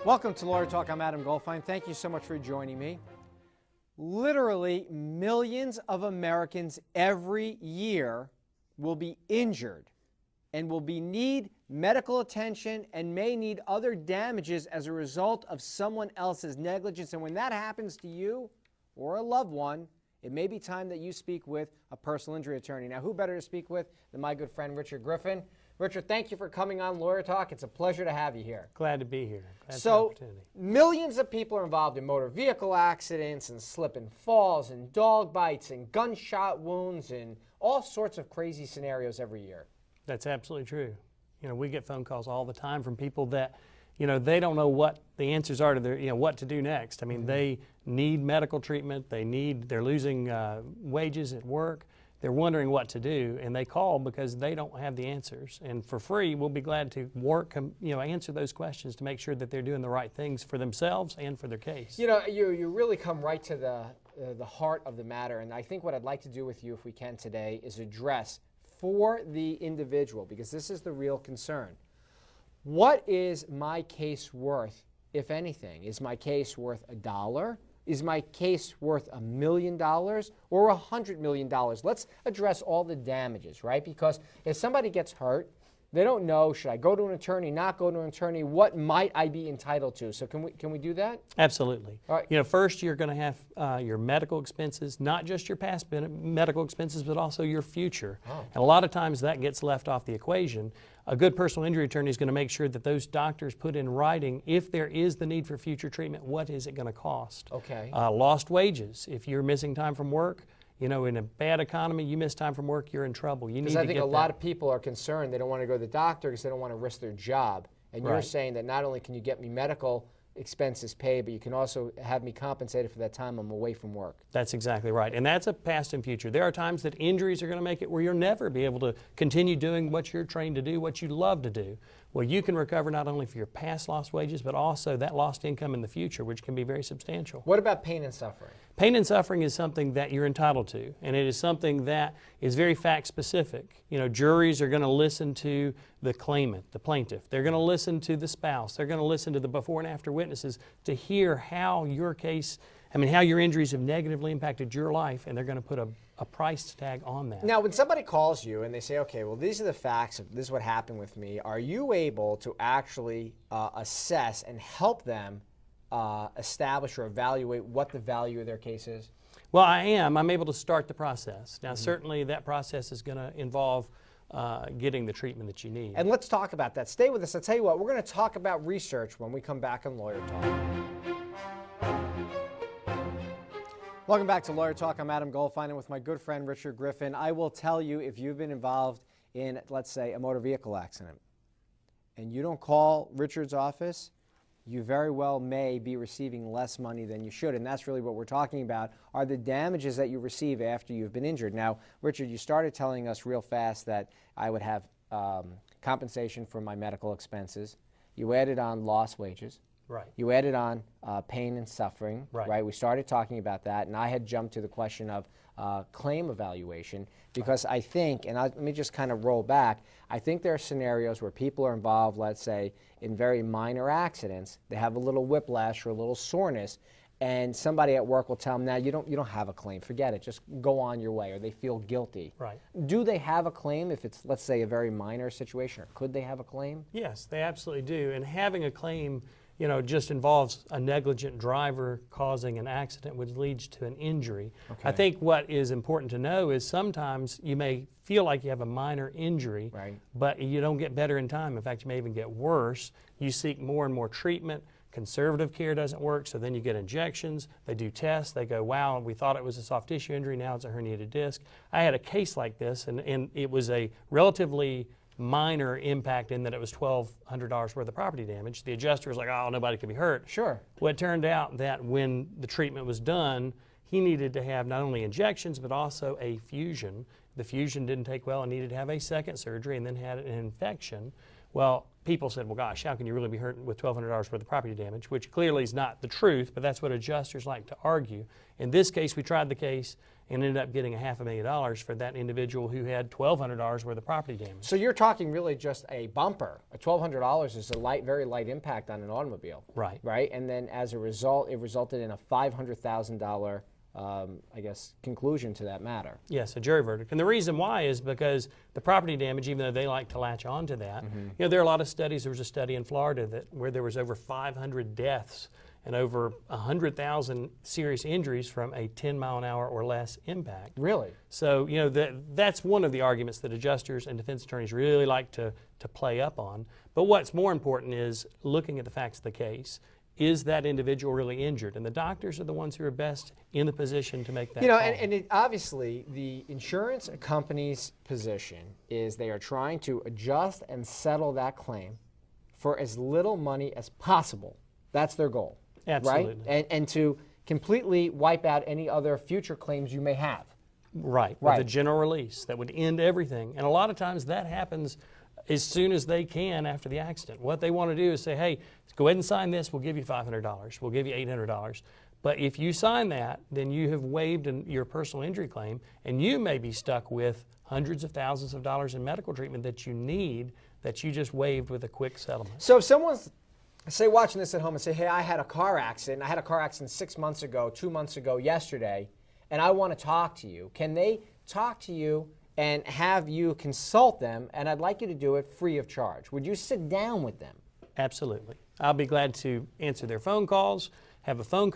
Welcome to Lawyer Talk. I'm Adam Goldfein. Thank you so much for joining me. Literally millions of Americans every year will be injured and will need medical attention and may need other damages as a result of someone else's negligence. And when that happens to you or a loved one, it may be time that you speak with a personal injury attorney. Now, who better to speak with than my good friend Richard Griffin? Richard, thank you for coming on Lawyer Talk. It's a pleasure to have you here. Glad to be here. So, millions of people are involved in motor vehicle accidents and slip and falls and dog bites and gunshot wounds and all sorts of crazy scenarios every year. That's absolutely true. You know, we get phone calls all the time from people that, you know, they don't know what the answers are to their, you know, what to do next. I mean, they need medical treatment. They're losing wages at work. They're wondering what to do, and they call because they don't have the answers. And for free, we'll be glad to answer those questions to make sure that they're doing the right things for themselves and for their case. You know, you really come right to the heart of the matter, and I think what I'd like to do with you, if we can today, is address for the individual, because this is the real concern. What is my case worth, if anything? Is my case worth $1? Is my case worth $1 million or $100 million? Let's address all the damages, right? Because if somebody gets hurt, they don't know, should I go to an attorney, not go to an attorney? What might I be entitled to? So can we do that? Absolutely. All right. You know, first you're going to have your medical expenses, not just your past medical expenses, but also your future. Oh. And a lot of times that gets left off the equation. A good personal injury attorney is going to make sure that those doctors put in writing, if there is the need for future treatment, what is it going to cost? Okay. Lost wages. If you're missing time from work, you know, in a bad economy, you miss time from work, you're in trouble. You need to get that. Because I think a lot of people are concerned. They don't want to go to the doctor because they don't want to risk their job. And you're saying that not only can you get me medical expenses paid, but you can also have me compensated for that time I'm away from work. That's exactly right. And that's a past and future. There are times that injuries are going to make it where you'll never be able to continue doing what you're trained to do, what you love to do. Well, you can recover not only for your past lost wages, but also that lost income in the future, which can be very substantial. What about pain and suffering? Pain and suffering is something that you're entitled to, and it is something that is very fact-specific. You know, juries are going to listen to the claimant, the plaintiff. They're going to listen to the spouse. They're going to listen to the before and after witnesses to hear how your case, how your injuries have negatively impacted your life, and they're going to put a price tag on that. Now, when somebody calls you and they say, okay, well, these are the facts, this is what happened with me, are you able to actually assess and help them establish or evaluate what the value of their case is? Well, I am. I'm able to start the process. Now, certainly that process is going to involve getting the treatment that you need. And let's talk about that. Stay with us. I'll tell you what, we're going to talk about research when we come back on Lawyer Talk. Welcome back to Lawyer Talk. I'm Adam Goldfein, and with my good friend Richard Griffin. I will tell you, if you've been involved in, let's say, a motor vehicle accident, and you don't call Richard's office, you very well may be receiving less money than you should. And that's really what we're talking about, are the damages that you receive after you've been injured. Now, Richard, you started telling us real fast that I would have compensation for my medical expenses. You added on lost wages. Right. You added on pain and suffering. Right. We started talking about that, and I had jumped to the question of claim evaluation, because I think, and let me just kind of roll back, I think there are scenarios where people are involved, let's say, in very minor accidents. They have a little whiplash or a little soreness, and somebody at work will tell them, "Now you don't have a claim. Forget it. Just go on your way," or they feel guilty. Right. Do they have a claim if it's, let's say, a very minor situation, or could they have a claim? Yes, they absolutely do. And having a claim, you know, just involves a negligent driver causing an accident which leads to an injury. Okay. I think what is important to know is sometimes you may feel like you have a minor injury, but you don't get better in time. In fact, you may even get worse. You seek more and more treatment. Conservative care doesn't work, so then you get injections. They do tests. They go, wow, we thought it was a soft tissue injury. Now it's a herniated disc. I had a case like this, and it was a relatively minor impact in that it was $1,200 worth of property damage. The adjuster was like, oh, nobody could be hurt. Sure. Well, it turned out that when the treatment was done, he needed to have not only injections, but also a fusion. The fusion didn't take well and needed to have a second surgery, and then had an infection. Well, people said, well, gosh, how can you really be hurt with $1,200 worth of property damage, which clearly is not the truth, but that's what adjusters like to argue. In this case, we tried the case and ended up getting $500,000 for that individual who had $1,200 worth of property damage. So you're talking really just a bumper. $1,200 is a very light impact on an automobile. Right. Right? And then as a result, it resulted in a $500,000 I guess, conclusion to that matter. Yes, a jury verdict. And the reason why is because the property damage, even though they like to latch on to that, you know, there are a lot of studies. There was a study in Florida where there was over 500 deaths and over 100,000 serious injuries from a 10-mile-an-hour or less impact. Really? So, you know, that's one of the arguments that adjusters and defense attorneys really like to play up on. But what's more important is looking at the facts of the case. Is that individual really injured? And the doctors are the ones who are best in the position to make that call. And obviously the insurance company's position is they are trying to adjust and settle that claim for as little money as possible. That's their goal. Absolutely. Right? And to completely wipe out any other future claims you may have. Right. With a general release that would end everything. And a lot of times that happens as soon as they can after the accident. What they want to do is say, hey, go ahead and sign this, we'll give you $500, we'll give you $800. But if you sign that, then you have waived your personal injury claim, and you may be stuck with hundreds of thousands of dollars in medical treatment that you need that you just waived with a quick settlement. So if someone's, say, watching this at home and say, hey, I had a car accident. I had a car accident 6 months ago, 2 months ago, yesterday, and I want to talk to you. Can they talk to you and have you consult them, and I'd like you to do it free of charge? Would you sit down with them? Absolutely. I'll be glad to answer their phone calls, have a phone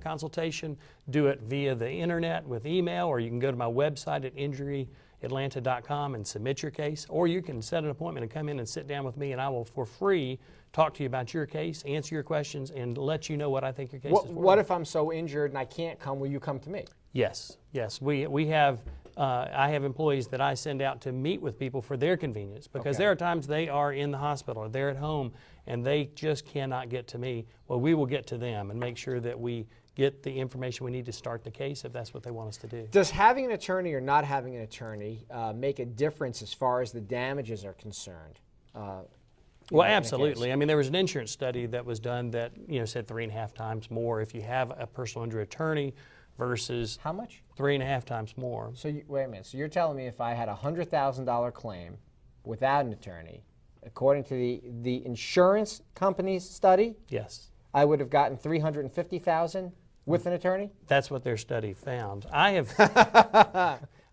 consultation, do it via the internet with email, or you can go to my website at injuryatlanta.com and submit your case, or you can set an appointment and come in and sit down with me, and I will, for free, talk to you about your case, answer your questions, and let you know what I think your case is worth. What if I'm so injured and I can't come? Will you come to me? Yes. Yes. We have... I have employees that I send out to meet with people for their convenience, because there are times they are in the hospital or they're at home and they just cannot get to me. Well, we will get to them and make sure that we get the information we need to start the case if that's what they want us to do. Does having an attorney or not having an attorney make a difference as far as the damages are concerned? Well, absolutely. I mean, there was an insurance study that was done that, you know, said 3.5 times more if you have a personal injury attorney versus how much? 3.5 times more. So wait a minute. So you're telling me if I had a $100,000 claim without an attorney, according to the insurance company's study, yes, I would have gotten $350,000 with an attorney? That's what their study found. I have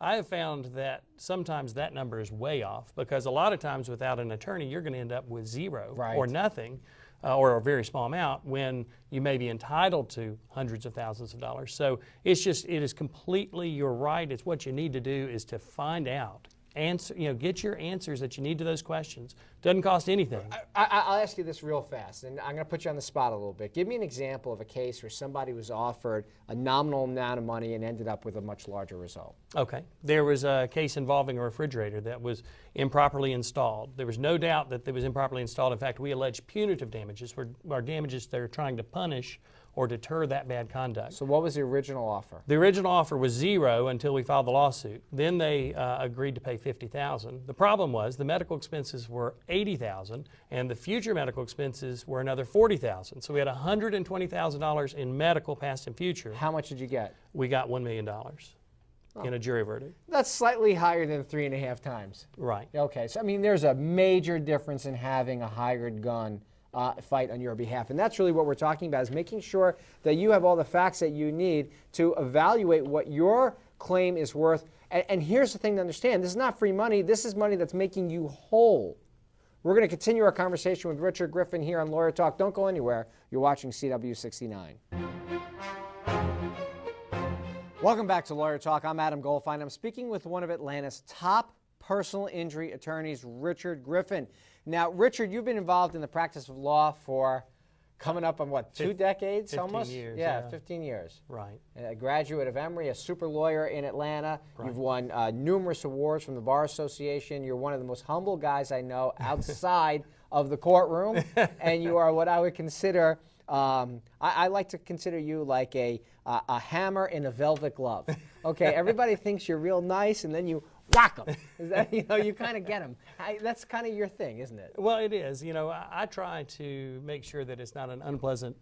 I have found that sometimes that number is way off, because a lot of times without an attorney you're going to end up with zero or nothing. Or a very small amount, when you may be entitled to hundreds of thousands of dollars. So it is completely, you're right, it's what you need to do is to find out, answer, get your answers that you need to those questions. Doesn't cost anything. I'll ask you this real fast, and I'm going to put you on the spot a little bit. Give me an example of a case where somebody was offered a nominal amount of money and ended up with a much larger result. Okay. There was a case involving a refrigerator that was improperly installed. There was no doubt that it was improperly installed. In fact, we allege punitive damages are damages they're trying to punish or deter that bad conduct. So what was the original offer? The original offer was zero until we filed the lawsuit. Then they agreed to pay $50,000. The problem was the medical expenses were $80,000, and the future medical expenses were another $40,000. So we had $120,000 in medical, past and future. How much did you get? We got $1 million in a jury verdict. That's slightly higher than 3.5 times. Right. Okay, so I mean there's a major difference in having a hired gun fight on your behalf. And that's really what we're talking about, is making sure that you have all the facts that you need to evaluate what your claim is worth. And here's the thing to understand. This is not free money. This is money that's making you whole. We're going to continue our conversation with Richard Griffin here on Lawyer Talk. Don't go anywhere. You're watching CW69. Welcome back to Lawyer Talk. I'm Adam Goldfein. I'm speaking with one of Atlanta's top personal injury attorneys, Richard Griffin. Now, Richard, you've been involved in the practice of law for coming up on what, 2 decades 15 almost? Years. Yeah, 15 years. Right. A graduate of Emory, a super lawyer in Atlanta. Right. You've won numerous awards from the Bar Association. You're one of the most humble guys I know outside of the courtroom. And you are what I would consider, I like to consider you like a hammer in a velvet glove. Okay, everybody thinks you're real nice, and then you whack them. Is that, you kind of get them. That's kind of your thing, isn't it? Well, it is. I try to make sure that it's not an unpleasant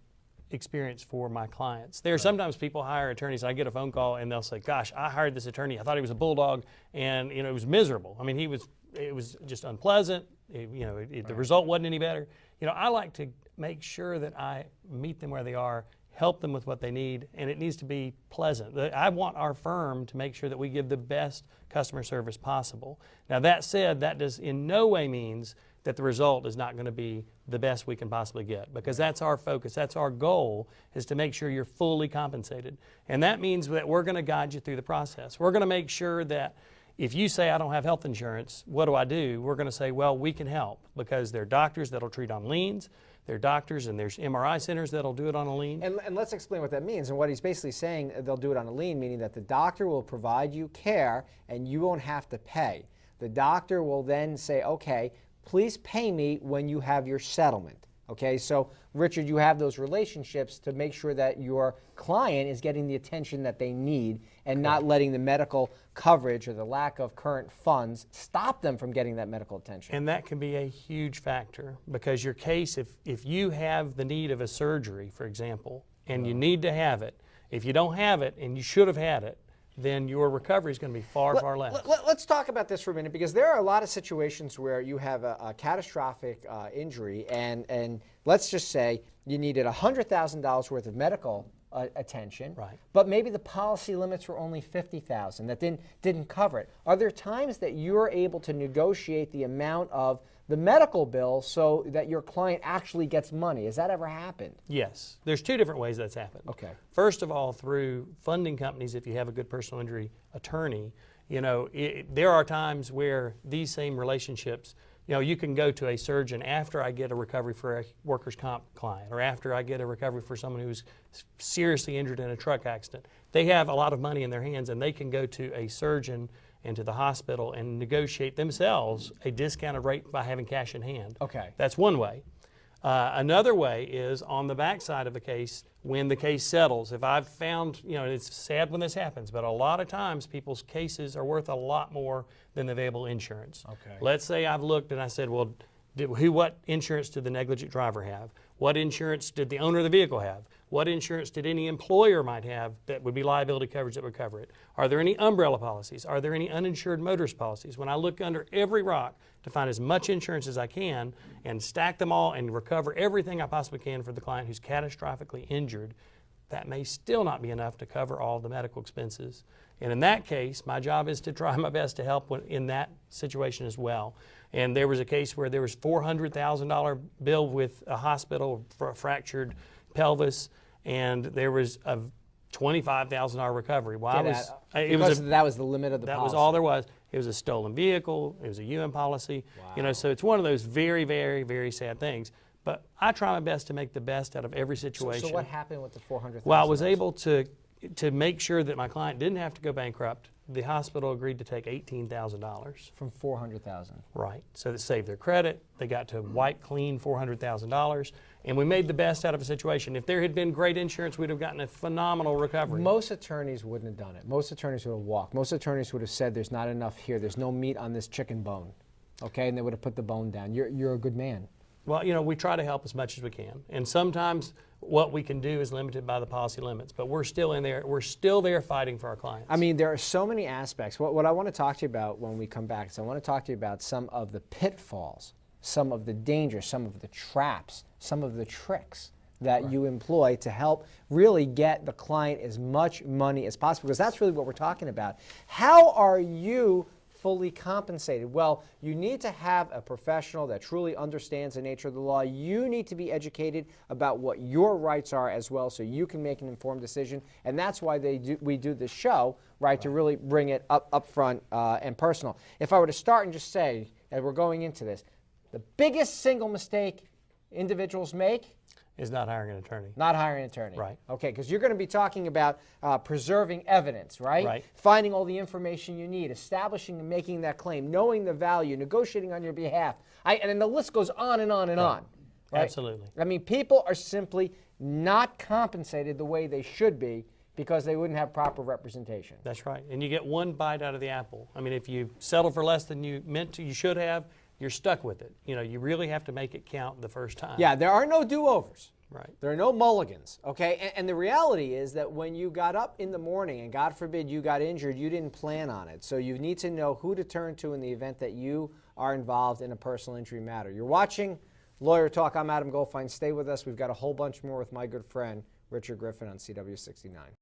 experience for my clients. There are sometimes people hire attorneys, and I get a phone call and they'll say, gosh, I hired this attorney, I thought he was a bulldog, and it was miserable. I mean, it was just unpleasant. The result wasn't any better. I like to make sure that I meet them where they are, help them with what they need, and it needs to be pleasant. I want our firm to make sure that we give the best customer service possible. Now, that said, that does in no way means that the result is not going to be the best we can possibly get, because that's our focus, that's our goal, is to make sure you're fully compensated. And that means that we're going to guide you through the process. We're going to make sure that if you say, I don't have health insurance, what do? We're going to say, well, we can help, because there are doctors that'll treat on liens, there are doctors and there's MRI centers that'll do it on a lien. And let's explain what that means. And what he's basically saying, they'll do it on a lien, meaning that the doctor will provide you care and you won't have to pay. The doctor will then say, okay, please pay me when you have your settlement. Okay, so Richard, you have those relationships to make sure that your client is getting the attention that they need and not letting the medical coverage or the lack of current funds stop them from getting that medical attention. And that can be a huge factor, because your case, if you have the need of a surgery, for example, and you need to have it, if you don't have it and you should have had it, then your recovery is going to be far less. Let's talk about this for a minute, because there are a lot of situations where you have a catastrophic injury, and let's just say you needed $100,000 worth of medical attention, right, but maybe the policy limits were only $50,000 that didn't cover it. Are there times that you're able to negotiate the amount of the medical bill so that your client actually gets money? Has that ever happened? Yes. There's two different ways that's happened. Okay. First of all, through funding companies, if you have a good personal injury attorney, there are times where these same relationships, you can go to a surgeon after I get a recovery for a workers' comp client, or after I get a recovery for someone who's seriously injured in a truck accident. They have a lot of money in their hands, and they can go to a surgeon and to the hospital and negotiate themselves a discounted rate by having cash in hand. Okay. That's one way. Another way is on the backside of the case, when the case settles. If I've found, it's sad when this happens, but a lot of times people's cases are worth a lot more than the available insurance. Okay. Let's say I've looked and I said, well, what insurance did the negligent driver have? What insurance did the owner of the vehicle have? What insurance did any employer might have that would be liability coverage that would cover it? Are there any umbrella policies? Are there any uninsured motorist policies? When I look under every rock to find as much insurance as I can and stack them all and recover everything I possibly can for the client who's catastrophically injured, that may still not be enough to cover all the medical expenses. And in that case, my job is to try my best to help in that situation as well. And there was a case where there was $400,000 bill with a hospital for a fractured pelvis, and there was a $25,000 recovery. Well, that was the limit of the policy. That was all there was. It was a stolen vehicle. It was a UM policy. Wow. So it's one of those very, very, very sad things. But I try my best to make the best out of every situation. So what happened with the $400,000? Well, I was able to make sure that my client didn't have to go bankrupt. The hospital agreed to take $18,000. From $400,000. Right. So that saved their credit. They got to wipe clean $400,000. And we made the best out of a situation. If there had been great insurance, we'd have gotten a phenomenal recovery. Most attorneys wouldn't have done it. Most attorneys would have walked. Most attorneys would have said, there's not enough here. There's no meat on this chicken bone. Okay? And they would have put the bone down. You're a good man. Well, we try to help as much as we can. And sometimes what we can do is limited by the policy limits. But we're still in there. We're still there fighting for our clients. I mean, there are so many aspects. What I want to talk to you about when we come back is I want to talk to you about some of the pitfalls, some of the dangers, some of the traps, some of the tricks that you employ to help really get the client as much money as possible, because that's really what we're talking about. How are you fully compensated? Well, you need to have a professional that truly understands the nature of the law. You need to be educated about what your rights are as well, so you can make an informed decision. And that's why we do this show, right, to really bring it up front and personal. If I were to start and just say, as we're going into this, the biggest single mistake individuals make is not hiring an attorney. Not hiring an attorney. Right. Okay, because you're going to be talking about preserving evidence, right? Right. Finding all the information you need, establishing and making that claim, knowing the value, negotiating on your behalf. And then the list goes on and on and on. Right? Absolutely. I mean, people are simply not compensated the way they should be because they wouldn't have proper representation. That's right. And you get one bite out of the apple. I mean, if you settle for less than you meant to, you should have, you're stuck with it. You know, you really have to make it count the first time. Yeah, there are no do-overs. Right. There are no mulligans, okay? And the reality is that when you got up in the morning and God forbid you got injured, you didn't plan on it. So you need to know who to turn to in the event that you are involved in a personal injury matter. You're watching Lawyer Talk. I'm Adam Goldfein. Stay with us. We've got a whole bunch more with my good friend, Richard Griffin on CW69.